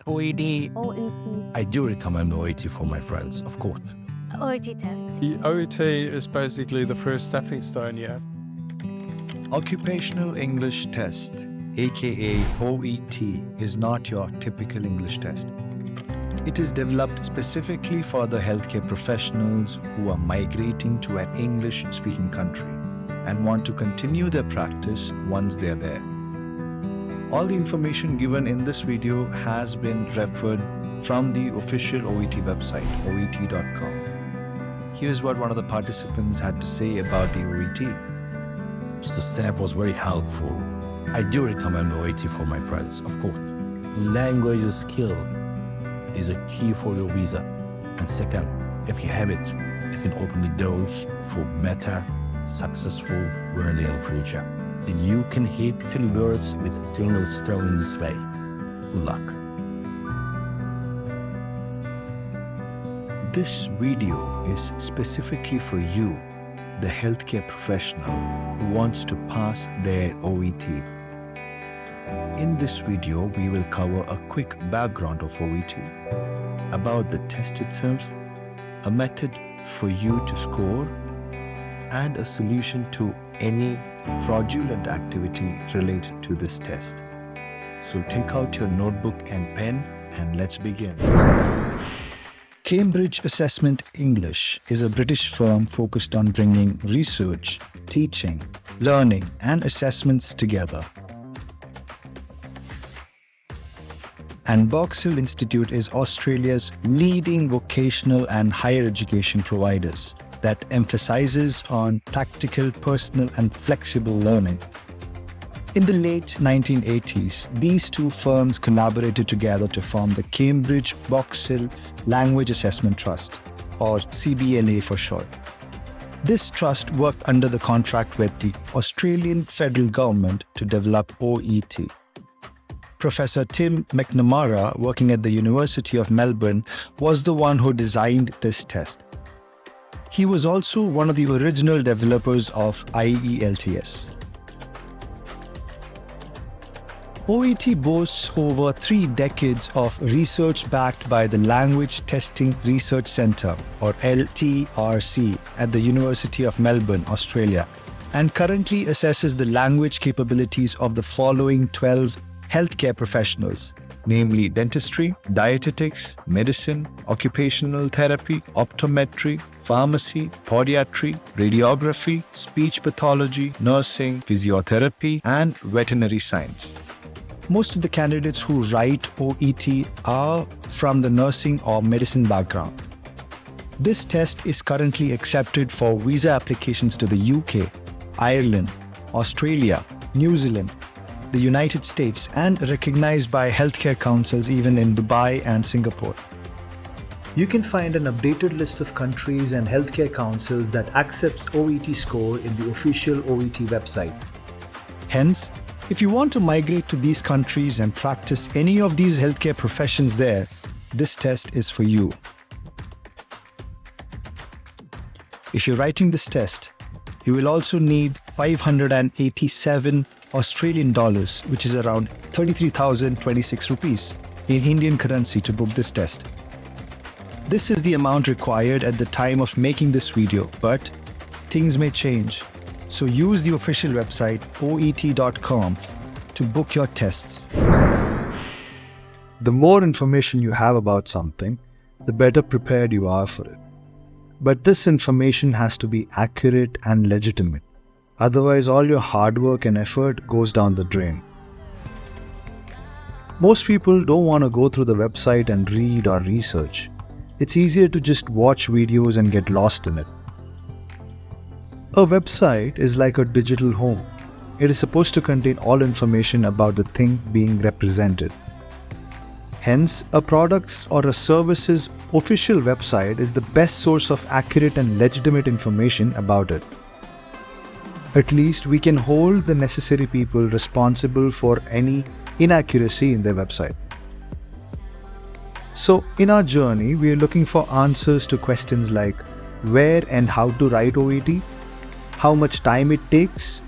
OET. OET. I do recommend OET for my friends, of course. OET test. The OET is basically the first stepping stone, yeah. Occupational English Test, aka OET, is not your typical English test. It is developed specifically for the healthcare professionals who are migrating to an English-speaking country and want to continue their practice once they're there. All the information given in this video has been referred from the official OET website, OET.com. Here's what one of the participants had to say about the OET. The staff was very helpful. I do recommend OET for my friends, of course. Language skill is a key for your visa. And second, if you have it, it will open the doors for better, successful learning in future. And you can hit 10 birds with a single stone in this way. Good luck. This video is specifically for you, the healthcare professional who wants to pass their OET. In this video, we will cover a quick background of OET, about the test itself, a method for you to score, and a solution to any fraudulent activity related to this test. So take out your notebook and pen and let's begin. Cambridge Assessment English is a British firm focused on bringing research, teaching, learning, and assessments together. And Box Hill Institute is Australia's leading vocational and higher education providers that emphasizes on practical, personal, and flexible learning. In the late 1980s, these two firms collaborated together to form the Cambridge Box Hill Language Assessment Trust, or CBLA for short. This trust worked under the contract with the Australian federal government to develop OET. Professor Tim McNamara, working at the University of Melbourne, was the one who designed this test. He was also one of the original developers of IELTS. OET boasts over 3 decades of research backed by the Language Testing Research Centre, or LTRC, at the University of Melbourne, Australia, and currently assesses the language capabilities of the following 12 healthcare professionals, namely dentistry, dietetics, medicine, occupational therapy, optometry, pharmacy, podiatry, radiography, speech pathology, nursing, physiotherapy, and veterinary science. Most of the candidates who write OET are from the nursing or medicine background. This test is currently accepted for visa applications to the UK, Ireland, Australia, New Zealand, the United States, and recognized by healthcare councils even in Dubai and Singapore. You can find an updated list of countries and healthcare councils that accepts OET score in the official OET website. Hence, if you want to migrate to these countries and practice any of these healthcare professions there, this test is for you. If you're writing this test, you will also need 587 Australian dollars, which is around 33,026 rupees in Indian currency to book this test. This is the amount required at the time of making this video, but things may change. So use the official website OET.com to book your tests. The more information you have about something, the better prepared you are for it. But this information has to be accurate and legitimate. Otherwise, all your hard work and effort goes down the drain. Most people don't want to go through the website and read or research. It's easier to just watch videos and get lost in it. A website is like a digital home. It is supposed to contain all information about the thing being represented. Hence, a product's or a service's official website is the best source of accurate and legitimate information about it. At least we can hold the necessary people responsible for any inaccuracy in their website. So, in our journey, we are looking for answers to questions like where and how to write OET, how much time it takes,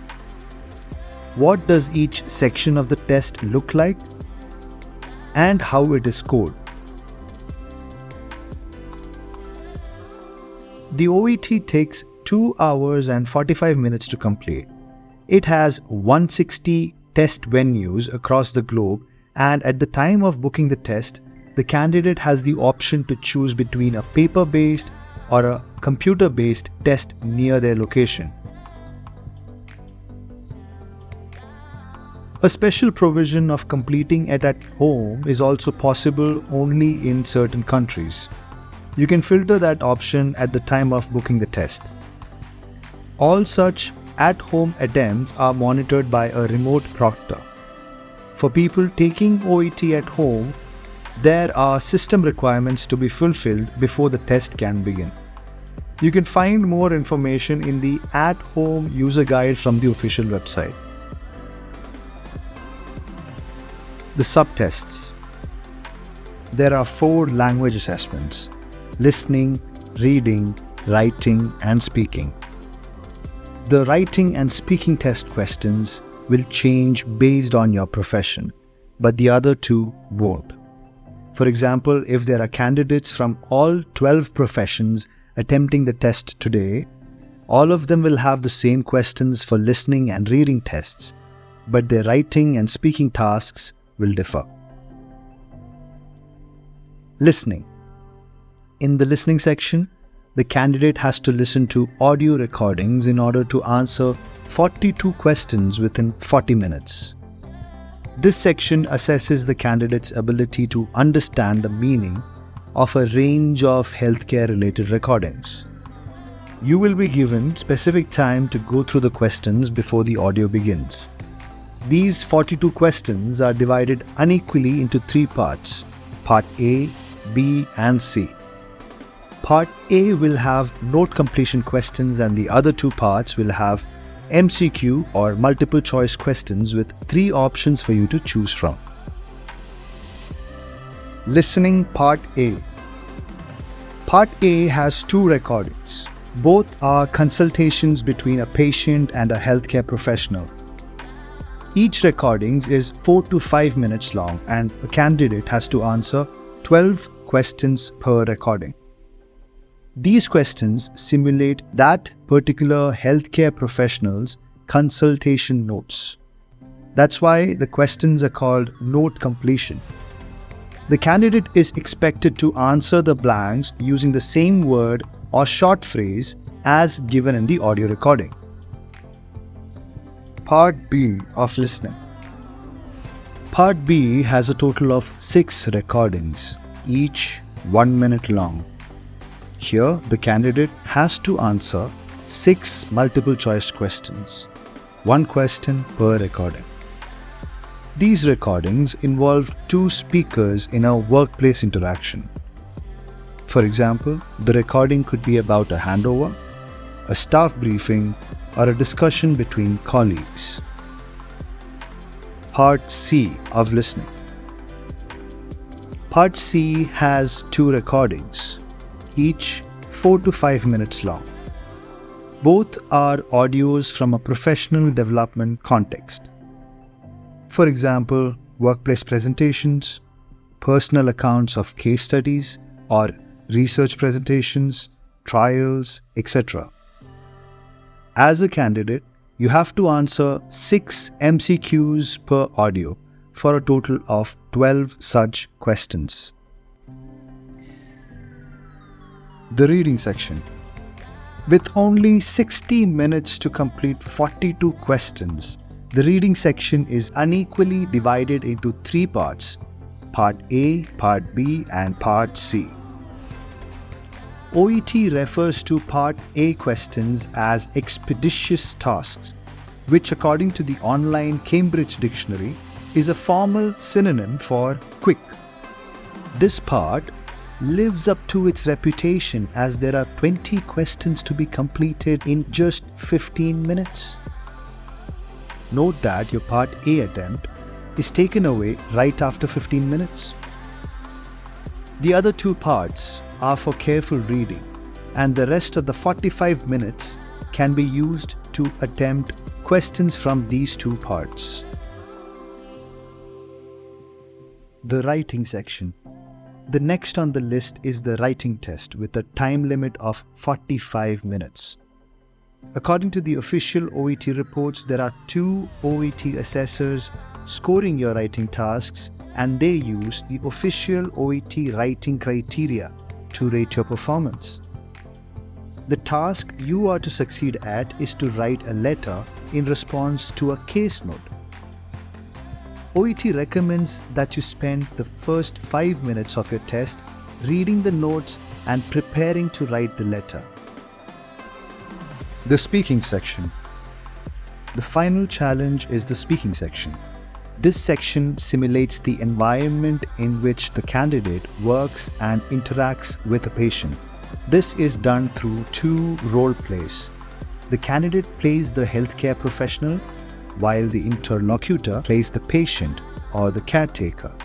what does each section of the test look like, and how it is scored. The OET takes 2 hours and 45 minutes to complete. It has 160 test venues across the globe, and at the time of booking the test, the candidate has the option to choose between a paper-based or a computer-based test near their location. A special provision of completing it at home is also possible only in certain countries. You can filter that option at the time of booking the test. All such at-home attempts are monitored by a remote proctor. For people taking OET at home, there are system requirements to be fulfilled before the test can begin. You can find more information in the at-home user guide from the official website. The subtests. There are 4 language assessments: listening, reading, writing, and speaking. The writing and speaking test questions will change based on your profession, but the other 2 won't. For example, if there are candidates from all 12 professions attempting the test today, all of them will have the same questions for listening and reading tests, but their writing and speaking tasks will differ. Listening. In the listening section, the candidate has to listen to audio recordings in order to answer 42 questions within 40 minutes. This section assesses the candidate's ability to understand the meaning of a range of healthcare-related recordings. You will be given specific time to go through the questions before the audio begins. These 42 questions are divided unequally into 3 parts: Part A, B, and C. Part A will have note completion questions, and the other 2 parts will have MCQ or multiple choice questions with 3 options for you to choose from. Listening Part A. Part A has 2 recordings. Both are consultations between a patient and a healthcare professional. Each recording is 4 to 5 minutes long, and a candidate has to answer 12 questions per recording. These questions simulate that particular healthcare professional's consultation notes. That's why the questions are called note completion. The candidate is expected to answer the blanks using the same word or short phrase as given in the audio recording. Part B of listening. Part B has a total of 6 recordings, each 1 minute long. Here, the candidate has to answer 6 multiple choice questions, 1 question per recording. These recordings involve 2 speakers in a workplace interaction. For example, the recording could be about a handover, a staff briefing, or a discussion between colleagues. Part C of listening. Part C has 2 recordings, each 4 to 5 minutes long. Both are audios from a professional development context. For example, workplace presentations, personal accounts of case studies or research presentations, trials, etc. As a candidate, you have to answer 6 MCQs per audio for a total of 12 such questions. The reading section. With only 60 minutes to complete 42 questions, the reading section is unequally divided into 3 parts: Part A, Part B, and Part C. OET refers to Part A questions as expeditious tasks, which according to the online Cambridge Dictionary is a formal synonym for quick. This part lives up to its reputation as there are 20 questions to be completed in just 15 minutes. Note that your Part A attempt is taken away right after 15 minutes. The other 2 parts are for careful reading, and the rest of the 45 minutes can be used to attempt questions from these 2 parts. The writing section. The next on the list is the writing test with a time limit of 45 minutes. According to the official OET reports, there are 2 OET assessors scoring your writing tasks, and they use the official OET writing criteria to rate your performance. The task you are to succeed at is to write a letter in response to a case note. OET recommends that you spend the first 5 minutes of your test reading the notes and preparing to write the letter. The speaking section. The final challenge is the speaking section. This section simulates the environment in which the candidate works and interacts with a patient. This is done through 2 role plays. The candidate plays the healthcare professional, while the interlocutor plays the patient or the caretaker.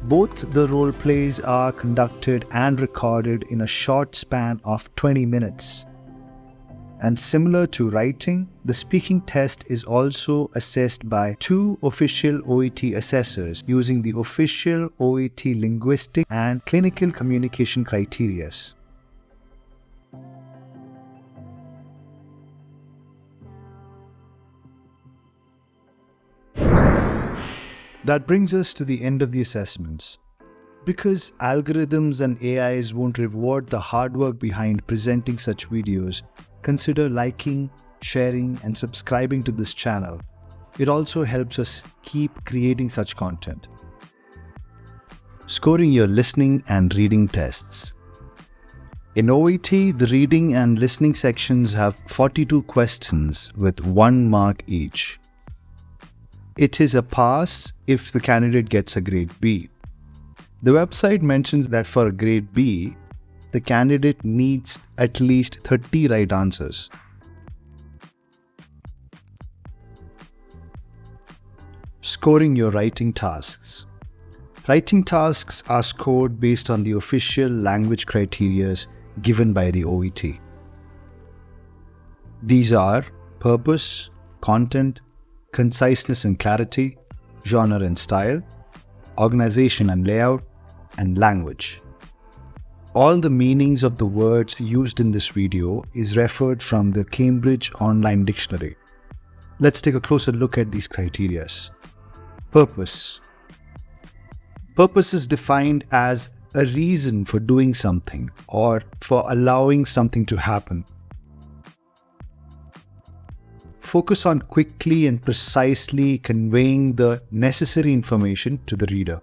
Both the role plays are conducted and recorded in a short span of 20 minutes. And similar to writing, the speaking test is also assessed by 2 official OET assessors using the official OET linguistic and clinical communication criteria. That brings us to the end of the assessments. Because algorithms and AIs won't reward the hard work behind presenting such videos, consider liking, sharing, and subscribing to this channel. It also helps us keep creating such content. Scoring your listening and reading tests. In OET, the reading and listening sections have 42 questions with 1 mark each. It is a pass if the candidate gets a grade B. The website mentions that for a grade B, the candidate needs at least 30 right answers. Scoring your writing tasks. Writing tasks are scored based on the official language criteria given by the OET. These are purpose, content, conciseness and clarity, genre and style, organization and layout, and language. All the meanings of the words used in this video is referred from the Cambridge Online Dictionary. Let's take a closer look at these criteria. Purpose. Purpose is defined as a reason for doing something or for allowing something to happen. Focus on quickly and precisely conveying the necessary information to the reader,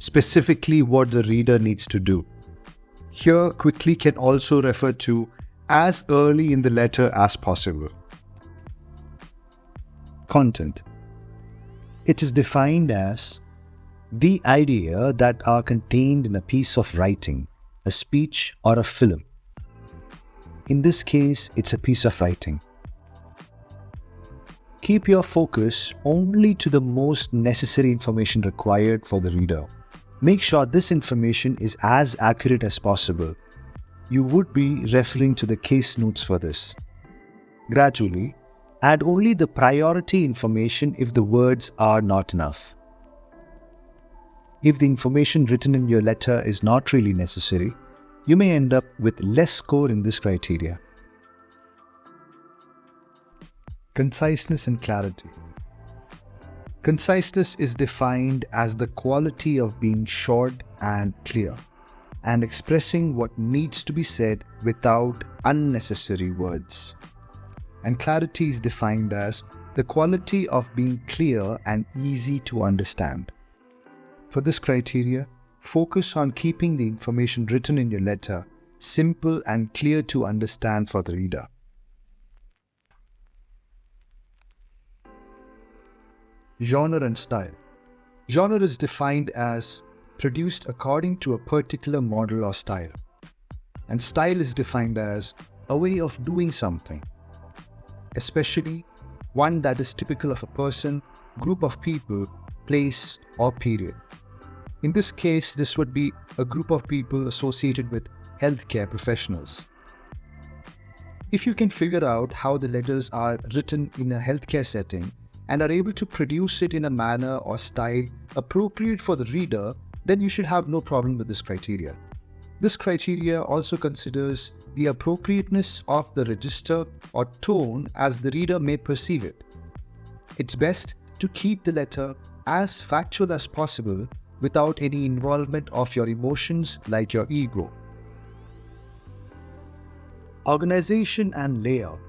specifically what the reader needs to do. Here, quickly can also refer to as early in the letter as possible. Content. It is defined as the idea that are contained in a piece of writing, a speech, or a film. In this case, it's a piece of writing. Keep your focus only to the most necessary information required for the reader. Make sure this information is as accurate as possible. You would be referring to the case notes for this. Gradually, add only the priority information if the words are not enough. If the information written in your letter is not really necessary, you may end up with less score in this criteria. Conciseness and clarity. Conciseness is defined as the quality of being short and clear, and expressing what needs to be said without unnecessary words. And clarity is defined as the quality of being clear and easy to understand. For this criteria, focus on keeping the information written in your letter simple and clear to understand for the reader. Genre and style. Genre is defined as produced according to a particular model or style. And style is defined as a way of doing something, especially one that is typical of a person, group of people, place, or period. In this case, this would be a group of people associated with healthcare professionals. If you can figure out how the letters are written in a healthcare setting and are able to produce it in a manner or style appropriate for the reader, then you should have no problem with this criteria. This criteria also considers the appropriateness of the register or tone as the reader may perceive it. It's best to keep the letter as factual as possible without any involvement of your emotions like your ego. Organization and layout.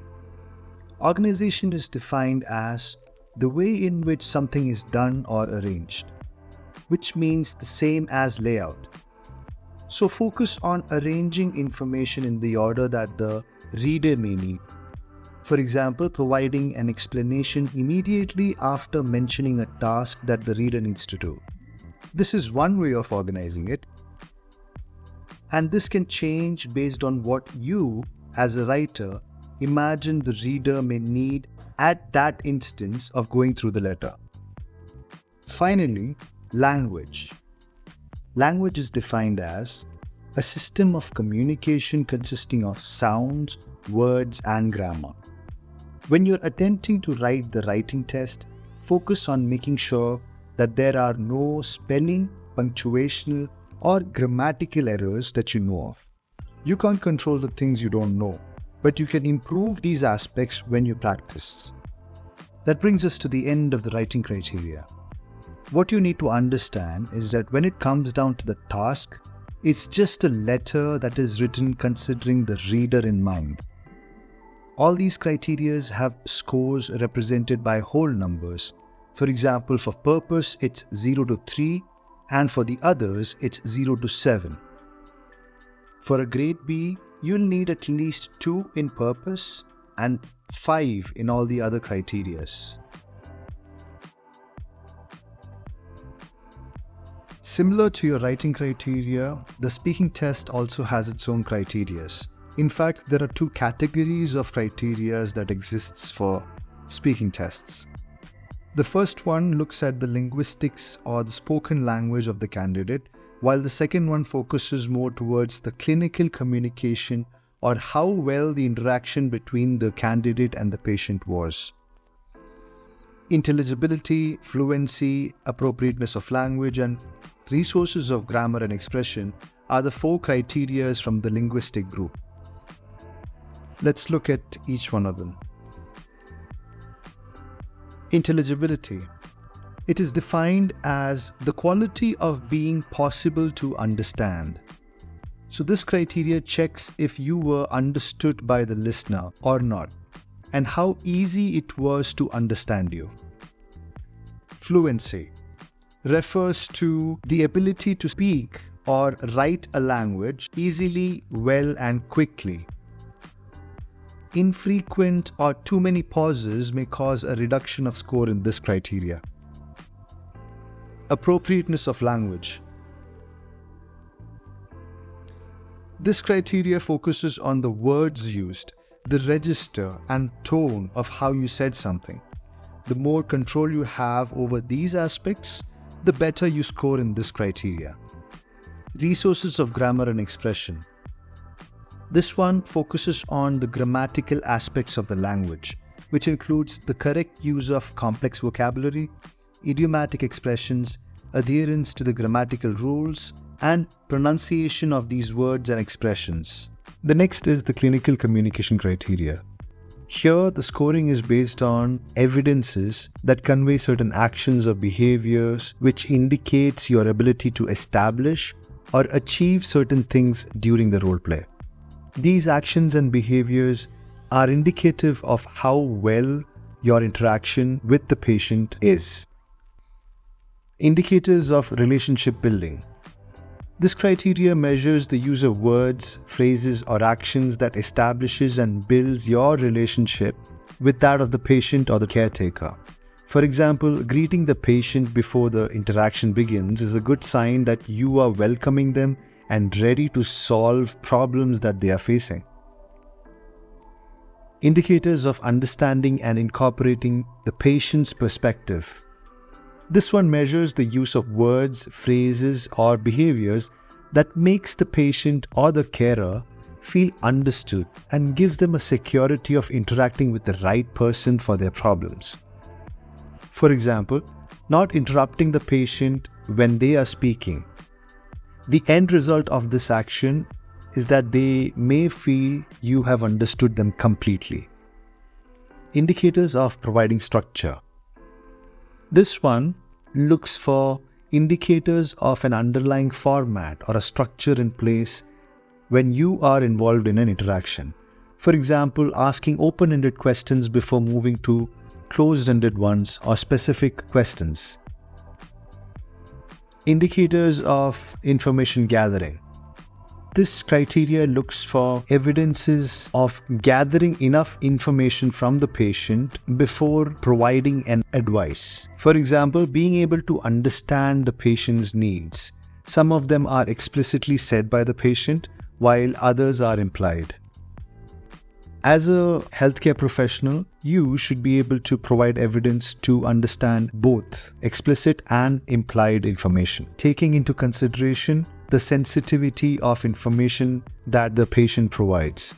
Organization is defined as the way in which something is done or arranged, which means the same as layout. So focus on arranging information in the order that the reader may need. For example, providing an explanation immediately after mentioning a task that the reader needs to do. This is one way of organizing it, and this can change based on what you, as a writer, imagine the reader may need at that instance of going through the letter. Finally, language. Language is defined as a system of communication consisting of sounds, words, and grammar. When you're attempting to write the writing test, focus on making sure that there are no spelling, punctuational, or grammatical errors that you know of. You can't control the things you don't know, but you can improve these aspects when you practice. That brings us to the end of the writing criteria. What you need to understand is that when it comes down to the task, it's just a letter that is written considering the reader in mind. All these criteria have scores represented by whole numbers. For example, for purpose, it's 0 to 3, and for the others, it's 0 to 7. For a grade B, you'll need at least 2 in purpose and 5 in all the other criteria. Similar to your writing criteria, the speaking test also has its own criteria. In fact, there are 2 categories of criteria that exists for speaking tests. The first one looks at the linguistics or the spoken language of the candidate, while the second one focuses more towards the clinical communication or how well the interaction between the candidate and the patient was. Intelligibility, fluency, appropriateness of language, and resources of grammar and expression are the 4 criteria from the linguistic group. Let's look at each one of them. Intelligibility. It is defined as the quality of being possible to understand. So this criteria checks if you were understood by the listener or not, and how easy it was to understand you. Fluency refers to the ability to speak or write a language easily, well, and quickly. Infrequent or too many pauses may cause a reduction of score in this criteria. Appropriateness of language. This criteria focuses on the words used, the register and tone of how you said something. The more control you have over these aspects, the better you score in this criteria. Resources of grammar and expression. This one focuses on the grammatical aspects of the language, which includes the correct use of complex vocabulary, idiomatic expressions, adherence to the grammatical rules, and pronunciation of these words and expressions. The next is the clinical communication criteria. Here, the scoring is based on evidences that convey certain actions or behaviors which indicates your ability to establish or achieve certain things during the role play. These actions and behaviors are indicative of how well your interaction with the patient is. Indicators of relationship building. This criteria measures the use of words, phrases, or actions that establishes and builds your relationship with that of the patient or the caretaker. For example, greeting the patient before the interaction begins is a good sign that you are welcoming them and ready to solve problems that they are facing. Indicators of understanding and incorporating the patient's perspective. This one measures the use of words, phrases, or behaviors that makes the patient or the carer feel understood and gives them a security of interacting with the right person for their problems. For example, not interrupting the patient when they are speaking. The end result of this action is that they may feel you have understood them completely. Indicators of providing structure. This one looks for indicators of an underlying format or a structure in place when you are involved in an interaction. For example, asking open-ended questions before moving to closed-ended ones or specific questions. Indicators of information gathering. This criteria looks for evidences of gathering enough information from the patient before providing an advice. For example, being able to understand the patient's needs. Some of them are explicitly said by the patient, while others are implied. As a healthcare professional, you should be able to provide evidence to understand both explicit and implied information, taking into consideration the sensitivity of information that the patient provides.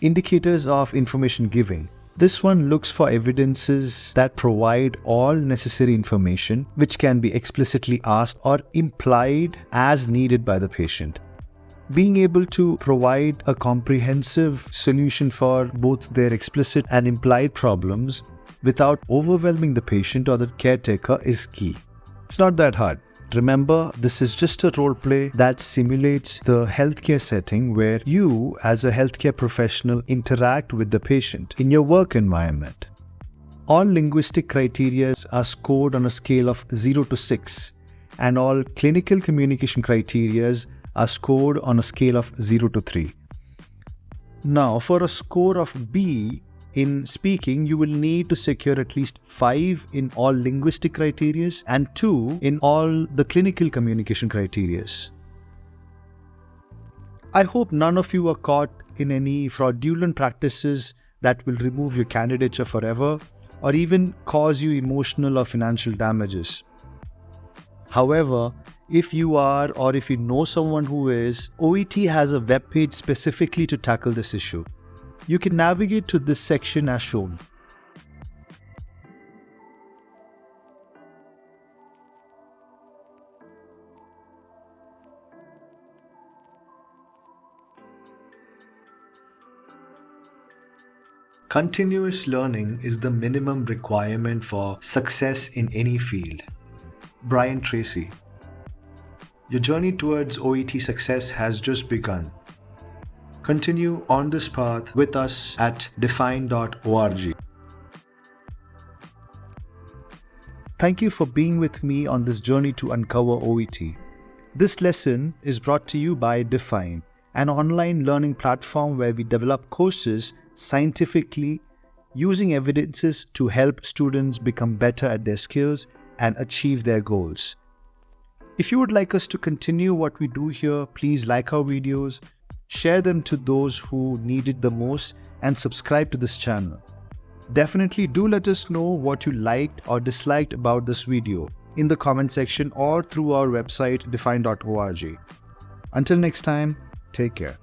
Indicators of information giving. This one looks for evidences that provide all necessary information which can be explicitly asked or implied as needed by the patient. Being able to provide a comprehensive solution for both their explicit and implied problems without overwhelming the patient or the caretaker is key. It's not that hard. Remember, this is just a role play that simulates the healthcare setting where you, as a healthcare professional, interact with the patient in your work environment. All linguistic criteria are scored on a scale of 0 to 6, and all clinical communication criteria are scored on a scale of 0 to 3. Now, for a score of B in speaking, you will need to secure at least 5 in all linguistic criteria and 2 in all the clinical communication criteria. I hope none of you are caught in any fraudulent practices that will remove your candidature forever or even cause you emotional or financial damages. However, if you are or if you know someone who is, OET has a webpage specifically to tackle this issue. You can navigate to this section as shown. Continuous learning is the minimum requirement for success in any field. Brian Tracy. Your journey towards OET success has just begun. Continue on this path with us at DFYNE.org. Thank you for being with me on this journey to uncover OET. This lesson is brought to you by DFYNE, an online learning platform where we develop courses scientifically using evidences to help students become better at their skills and achieve their goals. If you would like us to continue what we do here, please like our videos, share them to those who need it the most, and subscribe to this channel. Definitely do let us know what you liked or disliked about this video in the comment section or through our website DFYNE.org. Until next time, take care.